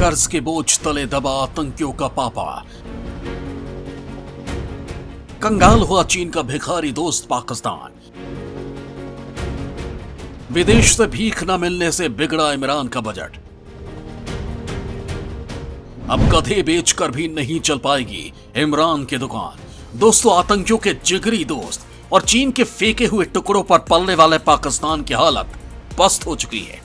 कर्ज के बोझ तले दबा आतंकियों का पापा। कंगाल हुआ चीन का भिखारी दोस्त पाकिस्तान। विदेश से भीख न मिलने से बिगड़ा इमरान का बजट। अब गधे बेचकर भी नहीं चल पाएगी इमरान की दुकान। दोस्तों, आतंकियों के जिगरी दोस्त और चीन के फेंके हुए टुकड़ों पर पलने वाले पाकिस्तान की हालत पस्त हो चुकी है।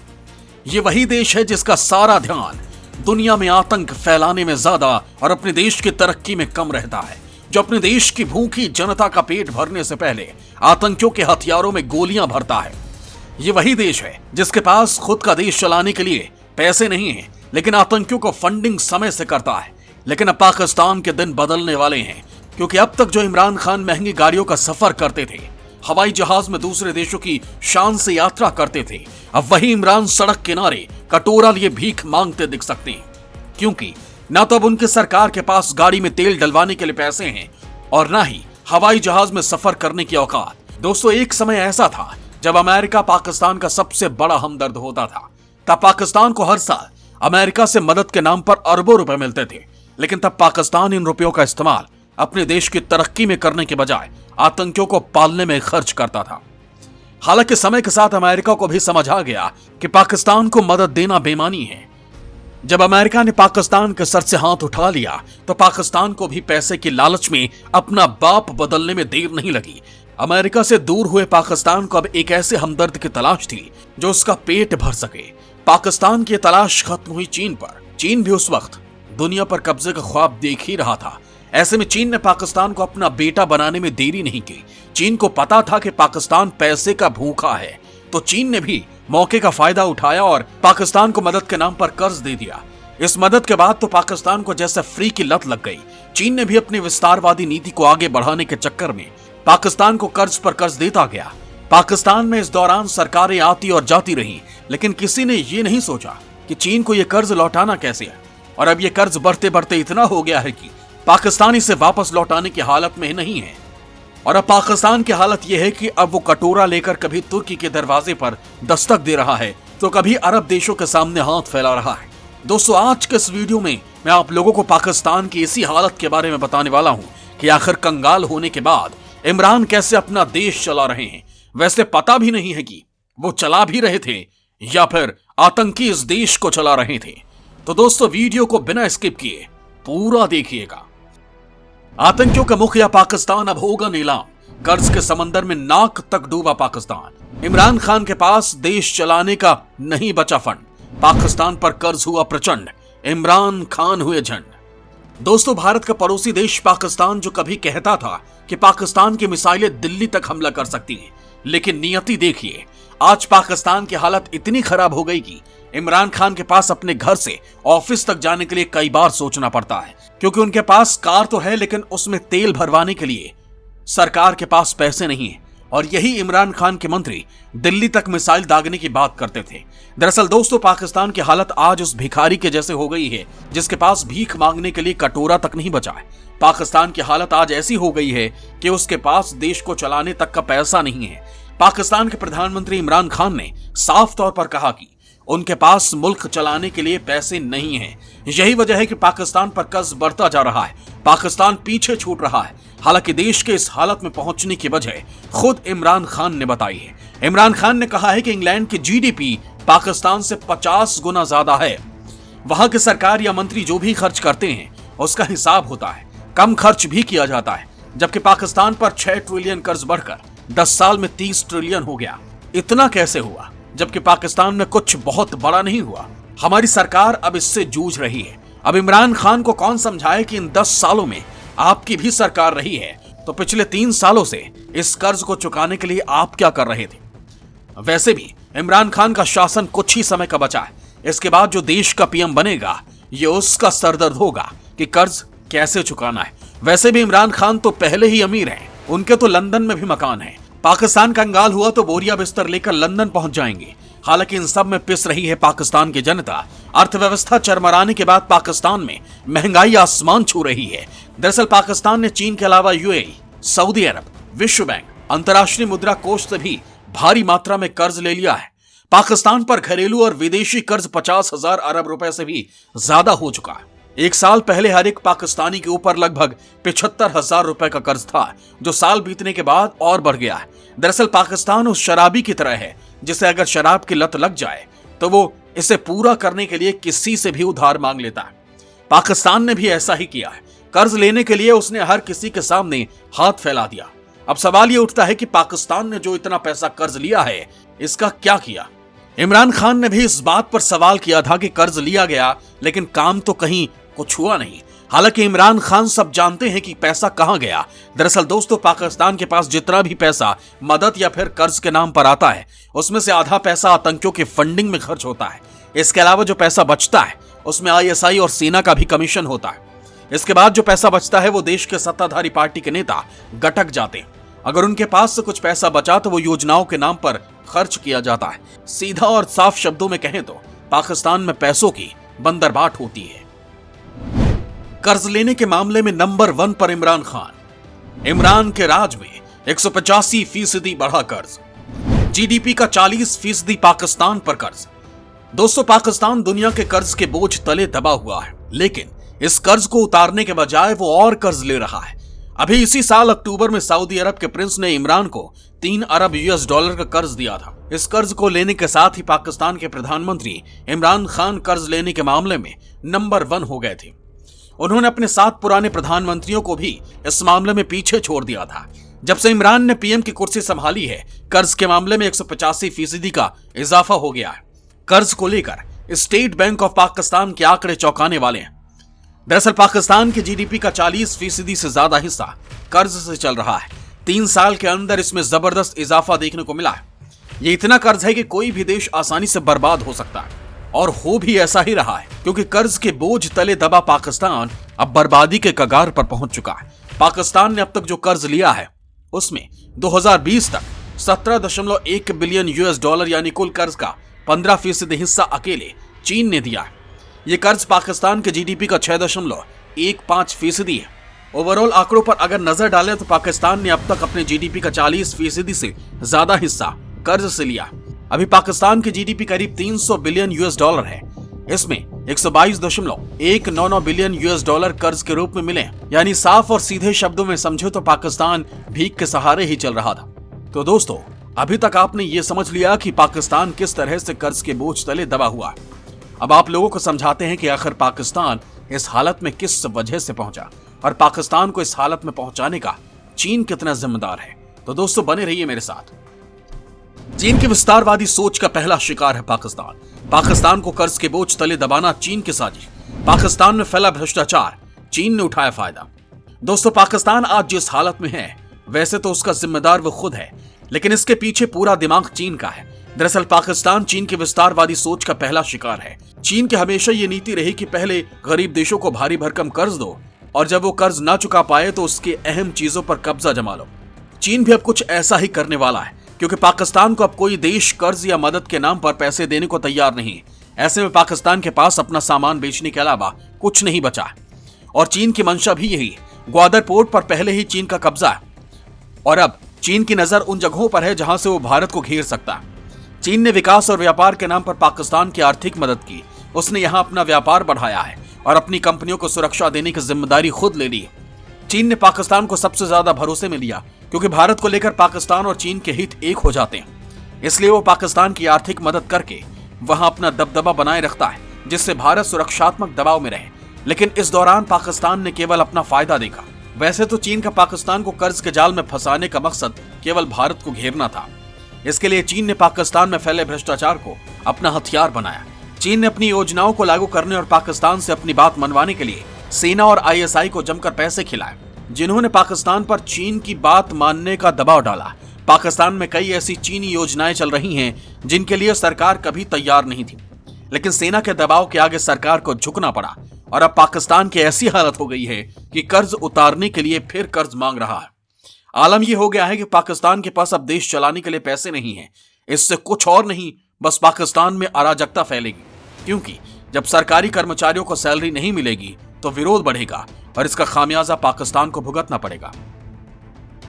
ये वही देश है जिसका सारा ध्यान दुनिया में आतंक फैलाने में ज्यादा और अपने देश की तरक्की में कम रहता है, जो अपने देश की भूखी जनता का पेट भरने से पहले आतंकियों के हथियारों में गोलियां भरता है। ये वही देश है जिसके पास खुद का देश चलाने के लिए पैसे नहीं है, लेकिन आतंकियों को फंडिंग समय से करता है। लेकिन अब पाकिस्तान के दिन बदलने वाले हैं, क्योंकि अब तक जो इमरान खान महंगी गाड़ियों का सफर करते थे, हवाई जहाज में दूसरे देशों की शान से यात्रा करते थे, अब वही इमरान सड़क किनारे कटोरा लिए भीख मांगते दिख सकते हैं। क्योंकि ना तो अब उनकी सरकार के पास गाड़ी में तेल डलवाने के लिए पैसे हैं और ना ही हवाई जहाज में सफर करने की औकात। दोस्तों, एक समय ऐसा था जब अमेरिका पाकिस्तान का सबसे बड़ा हमदर्द होता था। तब पाकिस्तान को हर साल अमेरिका से मदद के नाम पर अरबों रुपए मिलते थे, लेकिन तब पाकिस्तान इन रुपयों का इस्तेमाल अपने देश की तरक्की में करने के बजाय आतंकियों को पालने में खर्च करता था। हालांकि समय के साथ अमेरिका को भी समझ आ गया कि पाकिस्तान को मदद देना बेईमानी है। जब अमेरिका ने पाकिस्तान के सर से हाथ उठा लिया तो पाकिस्तान को भी पैसे की लालच में अपना बाप बदलने में देर नहीं लगी। अमेरिका से दूर हुए पाकिस्तान को अब एक ऐसे हमदर्द की तलाश थी जो उसका पेट भर सके। पाकिस्तान की तलाश खत्म हुई चीन पर। चीन भी उस वक्त दुनिया पर कब्जे का ख्वाब देख ही रहा था। ऐसे में चीन ने पाकिस्तान को अपना बेटा बनाने में देरी नहीं की। चीन को पता था कि पाकिस्तान पैसे का भूखा है, तो चीन ने भी मौके का फायदा उठाया और पाकिस्तान को मदद के नाम पर कर्ज दे दिया। इस मदद के बाद तो पाकिस्तान को जैसे फ्री की लत लग गई। चीन ने भी अपनी विस्तारवादी नीति को आगे बढ़ाने के चक्कर में पाकिस्तान को कर्ज पर कर्ज देता गया। पाकिस्तान में इस दौरान सरकारें आती और जाती रही, लेकिन किसी ने ये नहीं सोचा कि चीन को यह कर्ज लौटाना कैसे है। और अब यह कर्ज बढ़ते बढ़ते इतना हो गया है कि पाकिस्तान इसे वापस लौटाने की हालत में नहीं है। और अब पाकिस्तान की हालत यह है कि अब वो कटोरा लेकर कभी तुर्की के दरवाजे पर दस्तक दे रहा है तो कभी अरब देशों के सामने हाथ फैला रहा है। दोस्तों, आज के इस वीडियो में मैं आप लोगों को पाकिस्तान की इसी हालत के बारे में बताने वाला हूं कि आखिर कंगाल होने के बाद इमरान कैसे अपना देश चला रहे हैं। वैसे पता भी नहीं है कि वो चला भी रहे थे या फिर आतंकी इस देश को चला रहे थे। तो दोस्तों, वीडियो को बिना स्किप किए पूरा देखिएगा। आतंकियों का मुखिया पाकिस्तान अब होगा नीलाम। कर्ज के समंदर में नाक तक डूबा पाकिस्तान। इमरान खान के पास देश चलाने का नहीं बचा फंड। पाकिस्तान पर कर्ज हुआ प्रचंड। इमरान खान हुए झंड। दोस्तों, भारत का पड़ोसी देश पाकिस्तान जो कभी कहता था कि पाकिस्तान की मिसाइलें दिल्ली तक हमला कर सकती हैं, लेकिन नियति देखिए, आज पाकिस्तान की हालत इतनी खराब हो गई कि इमरान खान के पास अपने घर से ऑफिस तक जाने के लिए कई बार सोचना पड़ता है, क्योंकि उनके पास कार तो है लेकिन उसमें तेल भरवाने के लिए सरकार के पास पैसे नहीं है। और यही इमरान खान के मंत्री दिल्ली तक मिसाइल दागने की बात करते थे। दरअसल दोस्तों, पाकिस्तान की हालत आज उस भिखारी के जैसे हो गई है जिसके पास भीख मांगने के लिए कटोरा तक नहीं बचा है। पाकिस्तान की हालत आज ऐसी हो गई है कि उसके पास देश को चलाने तक का पैसा नहीं है। पाकिस्तान के प्रधानमंत्री इमरान खान ने साफ तौर पर कहा कि उनके पास मुल्क चलाने के लिए पैसे नहीं हैं। यही वजह है कि पाकिस्तान पर कर्ज बढ़ता जा रहा है। पाकिस्तान पीछे छूट रहा है। हालांकि देश के इस हालत में पहुंचने की वजह खुद इमरान खान ने बताई है। इमरान खान ने कहा है कि इंग्लैंड की जीडीपी पाकिस्तान से 50 गुना ज्यादा है। वहां की सरकार या मंत्री जो भी खर्च करते हैं उसका हिसाब होता है। कम खर्च भी किया जाता है, जबकि पाकिस्तान पर 6 ट्रिलियन कर्ज बढ़कर 10 साल में 30 ट्रिलियन हो गया। इतना कैसे हुआ जबकि पाकिस्तान में कुछ बहुत बड़ा नहीं हुआ? हमारी सरकार अब इससे जूझ रही है। अब इमरान खान को कौन समझाए कि इन 10 सालों में आपकी भी सरकार रही है, तो पिछले 3 सालों से इस कर्ज को चुकाने के लिए आप क्या कर रहे थे? वैसे भी इमरान खान का शासन कुछ ही समय का बचा है। इसके बाद जो देश का पीएम बनेगा ये उसका सरदर्द होगा कि कर्ज कैसे चुकाना है। वैसे भी इमरान खान तो पहले ही अमीर हैं, उनके तो लंदन में भी मकान है। पाकिस्तान कंगाल हुआ तो बोरिया बिस्तर लेकर लंदन पहुंच जाएंगे। हालांकि इन सब में पिस रही है पाकिस्तान की जनता। अर्थव्यवस्था चरमराने के बाद पाकिस्तान में महंगाई आसमान छू रही है। दरअसल पाकिस्तान ने चीन के अलावा यूएई, सऊदी अरब, विश्व बैंक, अंतर्राष्ट्रीय मुद्रा कोष से भी भारी मात्रा में कर्ज ले लिया है। पाकिस्तान पर घरेलू और विदेशी कर्ज 50,000 अरब रुपए से भी ज्यादा हो चुका है। एक साल पहले हर एक पाकिस्तानी के ऊपर लगभग 75,000 रुपए का कर्ज था, जो साल बीतने के बाद और बढ़ गया है। दरअसल पाकिस्तान उस शराबी की तरह है जिसे अगर शराब की लत लग जाए तो वो इसे पूरा करने के लिए किसी से भी उधार मांग लेता है। पाकिस्तान ने भी ऐसा ही किया है। कर्ज लेने के लिए उसने हर किसी के सामने हाथ फैला दिया। अब सवाल यह उठता है कि पाकिस्तान ने जो इतना पैसा कर्ज लिया है, इसका क्या किया? इमरान खान ने भी इस बात पर सवाल किया था कि कर्ज लिया गया, लेकिन काम तो कहीं कुछ हुआ नहीं। हालांकि इमरान खान सब जानते हैं कि पैसा कहां गया। दरअसल दोस्तों, पाकिस्तान के पास जितना भी पैसा मदद या फिर कर्ज के नाम पर आता है, उसमें से आधा पैसा आतंकियों की फंडिंग में खर्च होता है। इसके अलावा जो पैसा बचता है उसमें ISI और सेना का भी कमीशन होता है। इसके बाद जो पैसा बचता है वो देश के सत्ताधारी पार्टी के नेता गटक जाते हैं। अगर उनके पास से कुछ पैसा बचा तो वो योजनाओं के नाम पर खर्च किया जाता है। सीधा और साफ शब्दों में कहें तो पाकिस्तान में पैसों की बंदरबाट होती है। कर्ज लेने के मामले में नंबर 1 पर इमरान खान। इमरान के राज में 185% बढ़ा कर्ज, GDP का 40% पाकिस्तान पर कर्ज। दोस्तों, पाकिस्तान दुनिया के कर्ज के बोझ तले दबा हुआ है, लेकिन इस कर्ज को उतारने के बजाय वो और कर्ज ले रहा है। अभी इसी साल अक्टूबर में सऊदी अरब के प्रिंस ने इमरान को 3 अरब US$ का कर्ज दिया था। इस कर्ज को लेने के साथ ही पाकिस्तान के प्रधानमंत्री इमरान खान कर्ज लेने के मामले में नंबर 1 हो गए थे। उन्होंने अपने 7 पुराने प्रधानमंत्रियों को भी इस मामले में पीछे छोड़ दिया था। जब से इमरान ने PM की कुर्सी संभाली है, कर्ज के मामले में 185% का इजाफा हो गया है। कर्ज को लेकर स्टेट बैंक ऑफ पाकिस्तान के आंकड़े चौंकाने वाले हैं। दरअसल पाकिस्तान के GDP का 40% से ज्यादा हिस्सा कर्ज से चल रहा है। 3 साल के अंदर इसमें जबरदस्त इजाफा देखने को मिला है। ये इतना कर्ज है कि कोई भी देश आसानी से बर्बाद हो सकता है, और हो भी ऐसा ही रहा है, क्योंकि कर्ज के बोझ तले दबा पाकिस्तान अब बर्बादी के कगार पर पहुंच चुका है। पाकिस्तान ने अब तक जो कर्ज लिया है उसमें 2020 तक 17.1 बिलियन US$ यानी कुल कर्ज का 15% हिस्सा अकेले चीन ने दिया है। ये कर्ज पाकिस्तान के GDP का 6.15% है। ओवरऑल आंकड़ों पर अगर नजर डालें तो पाकिस्तान ने अब तक अपने GDP का 40% से ज्यादा हिस्सा कर्ज से लिया। अभी पाकिस्तान की GDP करीब 300 बिलियन US$ है। इसमें 122.199 बिलियन US$ कर्ज के रूप में मिले। यानी साफ और सीधे शब्दों में समझे तो पाकिस्तान भीख के सहारे ही चल रहा था। तो दोस्तों, अभी तक आपने ये समझ लिया कि पाकिस्तान किस तरह से कर्ज के बोझ तले दबा हुआ है। अब आप लोगों को समझाते हैं कि आखिर पाकिस्तान इस हालत में किस वजह से पहुंचा, और पाकिस्तान को इस हालत में पहुंचाने का चीन कितना जिम्मेदार है। तो दोस्तों, बने रहिए मेरे साथ। चीन की विस्तारवादी सोच का पहला शिकार है पाकिस्तान। पाकिस्तान को कर्ज के बोझ तले दबाना चीन की साजिश। पाकिस्तान में फैला भ्रष्टाचार, चीन ने उठाया फायदा। दोस्तों, पाकिस्तान आज जिस हालत में है, वैसे तो उसका जिम्मेदार वो खुद है, लेकिन इसके पीछे पूरा दिमाग चीन का है। दरअसल पाकिस्तान चीन की विस्तारवादी सोच का पहला शिकार है। चीन की हमेशा ये नीति रही कि पहले गरीब देशों को भारी भरकम कर्ज दो, और जब वो कर्ज ना चुका पाए तो उसके अहम चीजों पर कब्जा जमा लो। चीन भी अब कुछ ऐसा ही करने वाला है, क्योंकि पाकिस्तान को अब कोई देश कर्ज या मदद के नाम पर पैसे देने को तैयार नहीं। ऐसे में पाकिस्तान के पास अपना सामान बेचने के अलावा कुछ नहीं बचा, और चीन की मंशा भी यही। ग्वादर पोर्ट पर पहले ही चीन का कब्जा है, और अब चीन की नजर उन जगहों पर है जहां से वो भारत को घेर सकता है। चीन ने विकास और व्यापार के नाम पर पाकिस्तान की आर्थिक मदद की। उसने यहां अपना व्यापार बढ़ाया है और अपनी कंपनियों को सुरक्षा देने की जिम्मेदारी खुद ले ली। चीन ने पाकिस्तान को सबसे ज्यादा भरोसे में लिया, क्योंकि भारत को लेकर पाकिस्तान और चीन के हित एक हो जाते हैं। इसलिए वो पाकिस्तान की आर्थिक मदद करके वहां अपना दबदबा बनाए रखता है, जिससे भारत सुरक्षात्मक दबाव में रहे। लेकिन इस दौरान पाकिस्तान ने केवल अपना फायदा देखा। वैसे तो चीन का पाकिस्तान को कर्ज के जाल में फंसाने का मकसद केवल भारत को घेरना था। इसके लिए चीन ने पाकिस्तान में फैले भ्रष्टाचार को अपना हथियार बनाया। चीन ने अपनी योजनाओं को लागू करने और पाकिस्तान से अपनी बात मनवाने के लिए सेना और ISI को जमकर पैसे खिलाए, जिन्होंने पाकिस्तान पर चीन की बात मानने का दबाव डाला। पाकिस्तान में कई ऐसी चीनी योजनाएं चल रही हैं जिनके लिए सरकार कभी तैयार नहीं थी, लेकिन सेना के दबाव के आगे सरकार को झुकना पड़ा, और अब पाकिस्तान की ऐसी हालत हो गई है कि कर्ज उतारने के लिए फिर कर्ज मांग रहा है। आलम यह हो गया है कि पाकिस्तान के पास अब देश चलाने के लिए पैसे नहीं है। इससे कुछ और नहीं, बस पाकिस्तान में अराजकता फैलेगी, क्योंकि जब सरकारी कर्मचारियों को सैलरी नहीं मिलेगी तो विरोध बढ़ेगा, और इसका खामियाजा पाकिस्तान को भुगतना पड़ेगा।